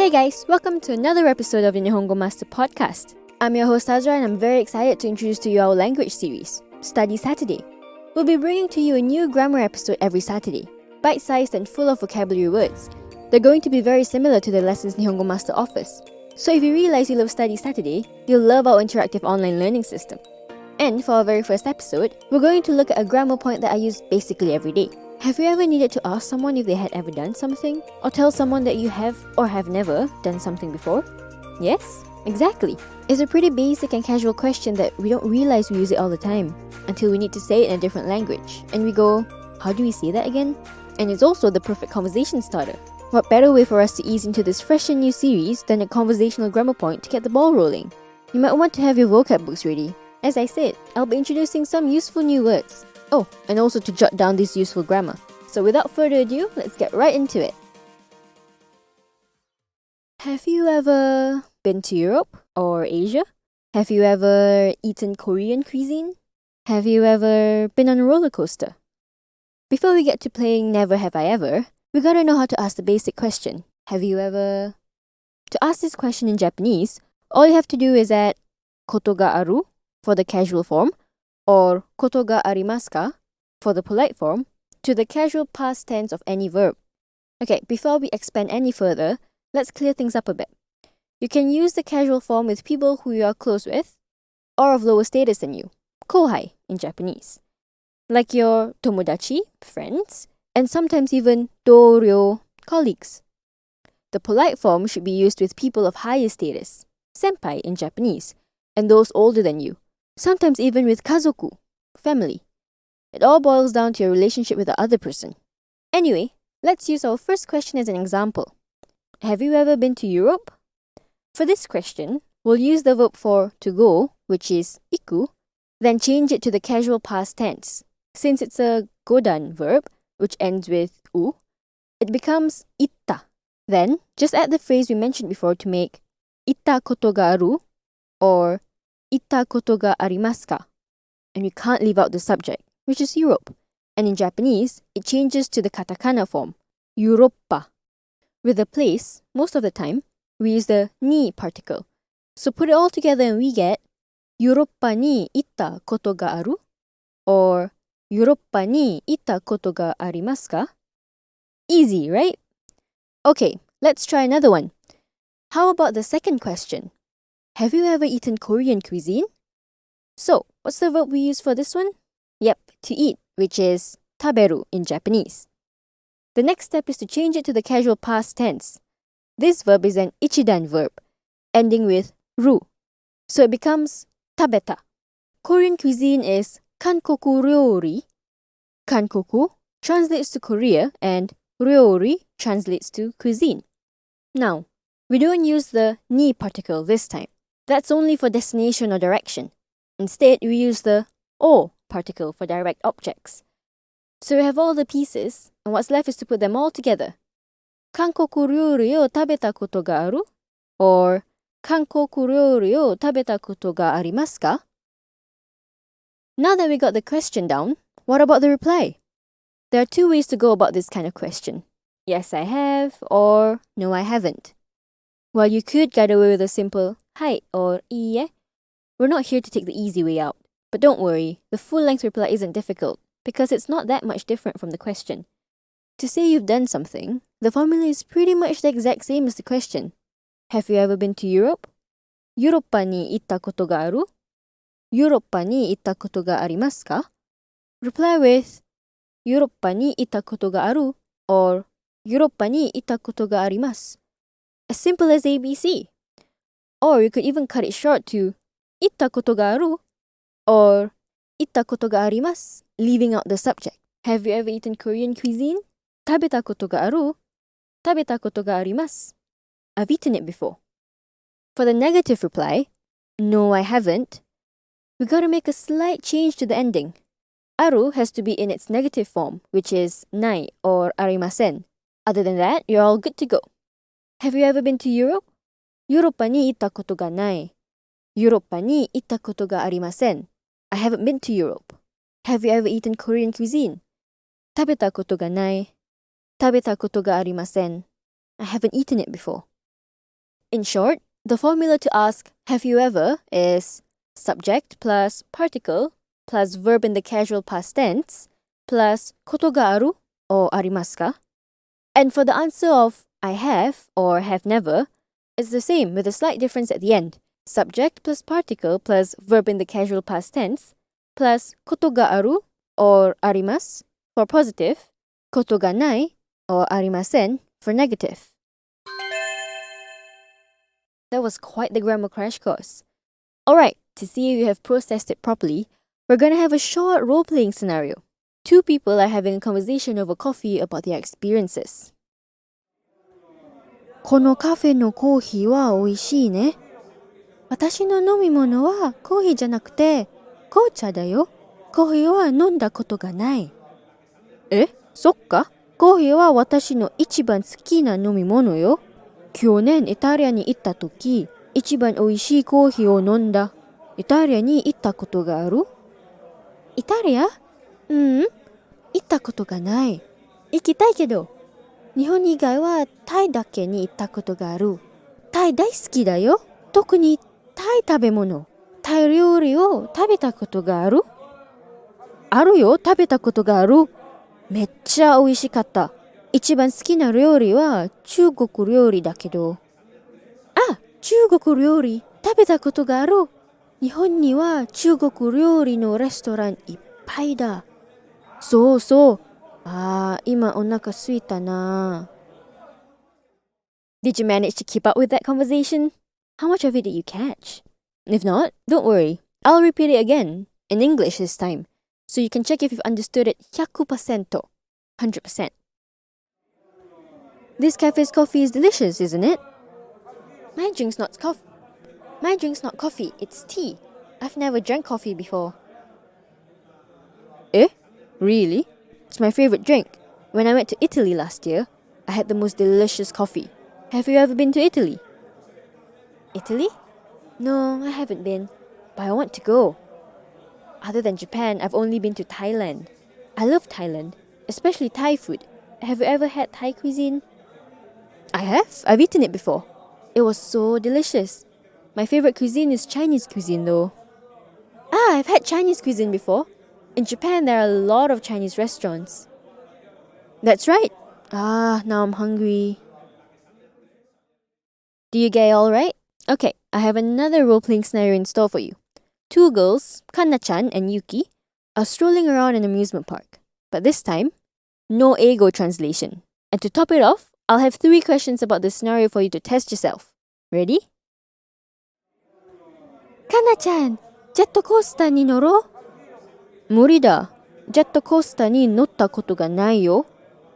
Hey guys, welcome to another episode of the Nihongo Master podcast. I'm your host Azra and I'm very excited to introduce to you our language series, Study Saturday. We'll be bringing to you a new grammar episode every Saturday, bite-sized and full of vocabulary words. They're going to be very similar to the lessons Nihongo Master offers. So if you realize you love Study Saturday, you'll love our interactive online learning system. And for our very first episode, we're going to look at a grammar point that I use basically every day. Have you ever needed to ask someone if they had ever done something? Or tell someone that you have or have never done something before? Yes, exactly. It's a pretty basic and casual question that we don't realize we use it all the time until we need to say it in a different language. And we go, how do we say that again? And it's also the perfect conversation starter. What better way for us to ease into this fresh and new series than a conversational grammar point to get the ball rolling? You might want to have your vocab books ready. As I said, I'll be introducing some useful new words. Oh, and also to jot down this useful grammar. So without further ado, let's get right into it. Have you ever been to Europe or Asia? Have you ever eaten Korean cuisine? Have you ever been on a roller coaster? Before we get to playing Never Have I Ever, we gotta know how to ask the basic question. Have you ever? To ask this question in Japanese, all you have to do is add koto ga aru for the casual form or koto ga arimasu ka for the polite form to the casual past tense of any verb. Okay, before we expand any further, let's clear things up a bit. You can use the casual form with people who you are close with or of lower status than you, kohai in Japanese, like your tomodachi, friends, and sometimes even doryo, colleagues. The polite form should be used with people of higher status, senpai in Japanese, and those older than you, sometimes even with kazoku, family. It all boils down to your relationship with the other person. Anyway, let's use our first question as an example. Have you ever been to Europe? For this question, we'll use the verb for to go, which is iku, then change it to the casual past tense. Since it's a godan verb, which ends with u, it becomes itta. Then, just add the phrase we mentioned before to make itta koto ga aru or itta koto ga arimasu ka? And we can't leave out the subject, which is Europe. And in Japanese, it changes to the katakana form, Europpa. With the place, most of the time, we use the ni particle. So put it all together and we get Europpa ni itta koto ga aru or Europpa ni itta koto ga arimasu ka? Easy, right? Okay, let's try another one. How about the second question? Have you ever eaten Korean cuisine? So, what's the verb we use for this one? Yep, to eat, which is taberu in Japanese. The next step is to change it to the casual past tense. This verb is an ichidan verb, ending with ru. So it becomes tabeta. Korean cuisine is kankoku ryori. Kankoku translates to Korea and ryori translates to cuisine. Now, we don't use the ni particle this time. That's only for destination or direction. Instead, we use the o particle for direct objects. So we have all the pieces, and what's left is to put them all together. Kankoku ryori o tabeta koto ga aru? Or Kankoku ryori o tabeta koto ga arimasu ka? Now that we got the question down, what about the reply? There are two ways to go about this kind of question. Yes, I have, or no, I haven't. While you could get away with a simple hai or iie, we're not here to take the easy way out. But don't worry, the full-length reply isn't difficult because it's not that much different from the question. To say you've done something, the formula is pretty much the exact same as the question. Have you ever been to Europe? Europpa ni itta koto ga aru? Europpa ni itta koto ga arimasu ka? Reply with Europpa ni itta koto ga aru or Europpa ni itta koto ga arimasu. As simple as ABC. Or you could even cut it short to itta koto ga aru or itta koto ga arimasu, leaving out the subject. Have you ever eaten Korean cuisine? Tabeta koto ga aru? Tabeta koto ga arimasu? I've eaten it before. For the negative reply, no, I haven't, we gotta make a slight change to the ending. Aru has to be in its negative form, which is nai or arimasen. Other than that, you're all good to go. Have you ever been to Europe? Europpa ni itta koto ga nai. Europpa ni itta koto ga arimasen. I haven't been to Europe. Have you ever eaten Korean cuisine? Tabeta koto ga nai. Tabeta koto ga arimasen. I haven't eaten it before. In short, the formula to ask have you ever is subject plus particle plus verb in the casual past tense plus koto ga aru or arimasu ka? And for the answer of I have or have never, it's the same with a slight difference at the end. Subject plus particle plus verb in the casual past tense plus koto ga aru or arimasu for positive, koto ga nai or arimasen for negative. That was quite the grammar crash course. Alright, to see if you have processed it properly, we're gonna have a short role-playing scenario. Two people are having a conversation over coffee about their experiences. このカフェのコーヒーは美味しいね。私の飲み物はコーヒーじゃなくて紅茶だよ。コーヒーは飲んだことがない。え、そっか。コーヒーは私の一番好きな飲み物よ。去年イタリアに行った時、一番美味しいコーヒーを飲んだ。イタリアに行ったことがある？イタリア？行ったことがない。行きたいけど。日本以外はタイだけに行ったことがある。タイ大好きだよ。特にタイ食べ物。タイ料理を食べたことがある？あるよ、食べたことがある。めっちゃ美味しかった。一番好きな料理は中国料理だけど。あ、中国料理食べたことがある。日本には中国料理のレストランいっぱいだ。そうそう。今お腹すいたな。Did you manage to keep up with that conversation? How much of it did you catch? If not, don't worry. I'll repeat it again, in English this time, so you can check if you've understood it 100%. 100%. This cafe's coffee is delicious, isn't it? My drink's not coffee, it's tea. I've never drank coffee before. Eh? Really? It's my favorite drink. When I went to Italy last year, I had the most delicious coffee. Have you ever been to Italy? Italy? No, I haven't been, but I want to go. Other than Japan, I've only been to Thailand. I love Thailand, especially Thai food. Have you ever had Thai cuisine? I have. I've eaten it before. It was so delicious. My favorite cuisine is Chinese cuisine though. I've had Chinese cuisine before. In Japan, there are a lot of Chinese restaurants. That's right. Now I'm hungry. Do you get it all right? Okay, I have another role-playing scenario in store for you. Two girls, Kana-chan and Yuki, are strolling around an amusement park. But this time, no ego translation. And to top it off, I'll have 3 questions about the scenario for you to test yourself. Ready? Kana-chan, ジェットコースターに乗ろう。無理だ。ジェットコースターに乗ったことがないよ。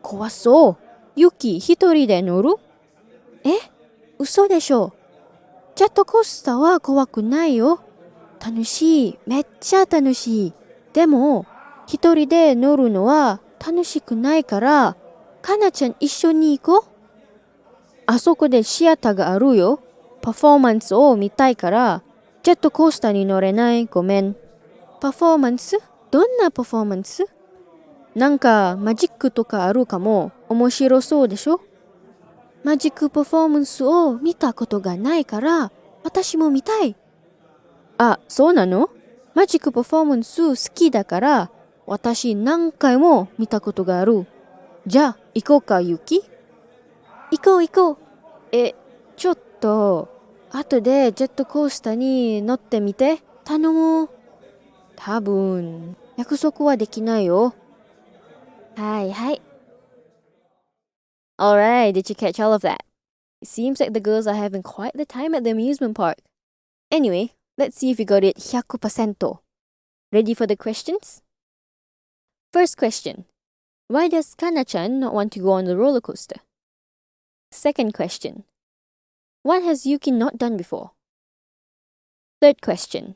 怖そう。ユキ一人で乗る？え？嘘でしょ。ジェットコースターは怖くないよ。楽しい。めっちゃ楽しい。でも、一人で乗るのは楽しくないから、かなちゃん一緒に行こう。あそこでシアターがあるよ。パフォーマンスを見たいから、ジェットコースターに乗れない。ごめん。パフォーマンス？どんなパフォーマンス？なんかマジックとかあるかも。面白そうでしょ？マジックパフォーマンスを見たことがないから、私も見たい。あ、そうなの？マジックパフォーマンス好きだから、私何回も見たことがある。じゃあ、行こうか、ユキ？行こう行こう。ちょっと、後でジェットコースターに乗ってみて。頼もう。多分、約束はできないよ。はいはい。Alright, did you catch all of that? It seems like the girls are having quite the time at the amusement park. Anyway, let's see if you got it 100%. Ready for the questions? First question. Why does Kana-chan not want to go on the roller coaster? Second question. What has Yuki not done before? Third question.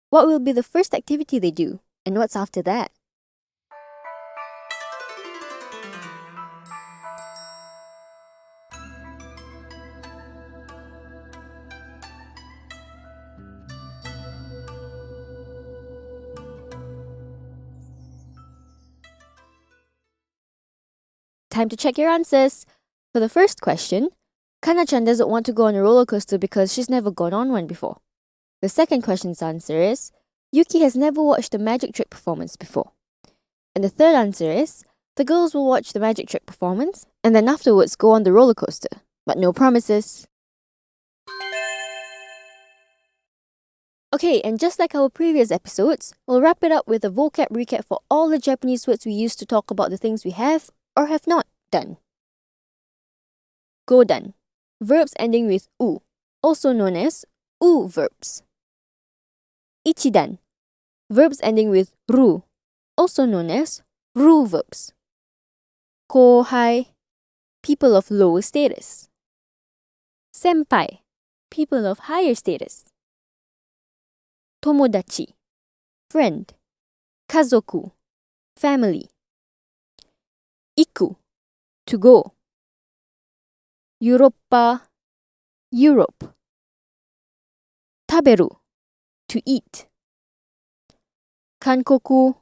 What will be the first activity they do, and what's after that? Time to check your answers. For the first question, Kana-chan doesn't want to go on a roller coaster because she's never gone on one before. The second question's answer is, Yuki has never watched a magic trick performance before. And the third answer is, the girls will watch the magic trick performance and then afterwards go on the roller coaster. But no promises. Okay, and just like our previous episodes, we'll wrap it up with a vocab recap for all the Japanese words we use to talk about the things we have or have not done. Godan. Verbs ending with u, also known as u verbs. Ichidan. Verbs ending with ru, also known as ru verbs. Kohai. People of lower status. Senpai. People of higher status. Tomodachi. Friend. Kazoku. Family. Iku. To go. Europa. Europe. Taberu. To eat. Kankoku.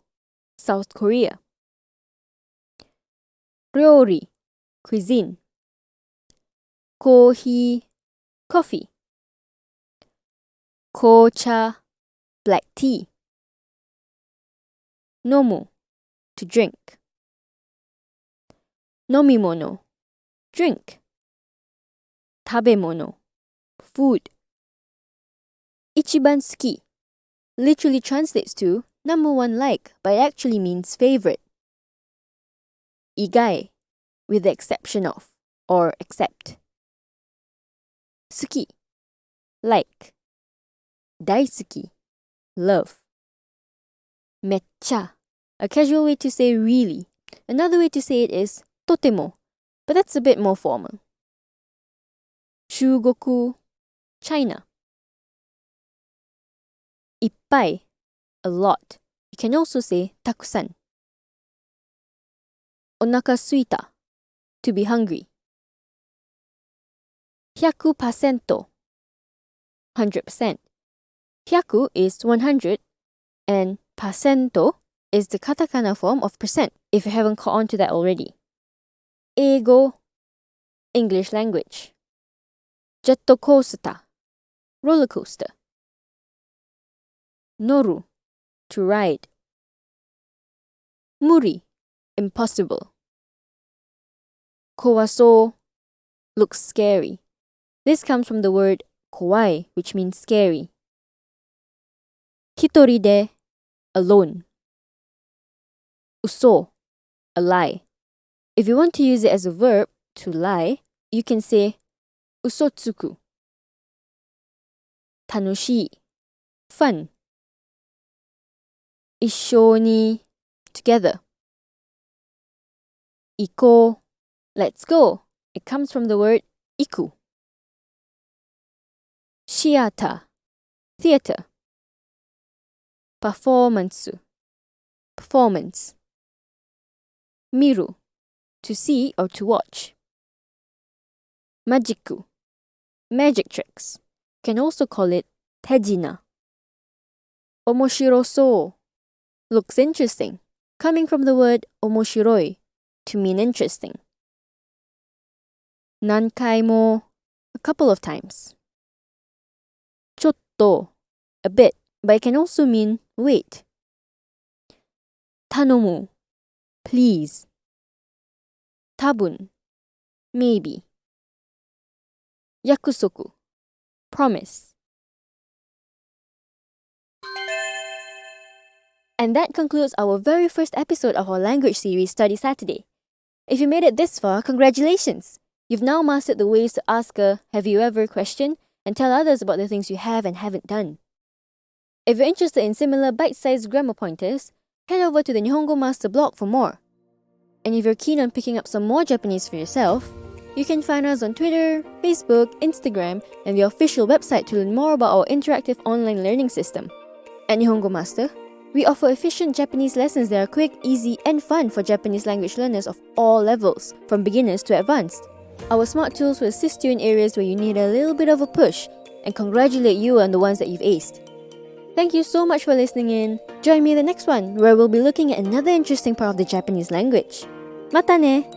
South Korea. Ryori. Cuisine. Kohi. Coffee. Kocha. Black tea. Nomu. To drink. Nomimono. Drink. Tabemono. Food. Ichiban suki literally translates to number one like, but it actually means favorite. Igai, with the exception of, or except. Suki, like. Daisuki, love. Meccha, a casual way to say really. Another way to say it is totemo, but that's a bit more formal. Shugoku, China. Ippai, a lot. You can also say takusan. Onaka suita, to be hungry. 100%, 100%. 100 is 100 and percento is the katakana form of percent, if you haven't caught on to that already. Eigo, English language. Jet coaster, roller coaster. Noru, to ride. Muri, impossible. Kowaso, looks scary. This comes from the word kowai, which means scary. Hitori de, alone. Uso, a lie. If you want to use it as a verb, to lie, you can say usotsuku. Tanoshii, fun. Issho ni, together. Iko, let's go. It comes from the word iku. Shiata, theater. Performance, performance. Miru, to see or to watch. Majiku, magic tricks. You can also call it tejina. Omoshiroso, looks interesting, coming from the word omoshiroi, to mean interesting. Nankai mo, a couple of times. Chotto, a bit, but it can also mean wait. Tanomu, please. Tabun, maybe. Yakusoku, promise. And that concludes our very first episode of our language series Study Saturday. If you made it this far, congratulations! You've now mastered the ways to ask a "have you ever" question and tell others about the things you have and haven't done. If you're interested in similar bite-sized grammar pointers, head over to the Nihongo Master blog for more. And if you're keen on picking up some more Japanese for yourself, you can find us on Twitter, Facebook, Instagram, and the official website to learn more about our interactive online learning system. At Nihongo Master, we offer efficient Japanese lessons that are quick, easy, and fun for Japanese language learners of all levels, from beginners to advanced. Our smart tools will assist you in areas where you need a little bit of a push and congratulate you on the ones that you've aced. Thank you so much for listening in. Join me in the next one, where we'll be looking at another interesting part of the Japanese language. Mata ne!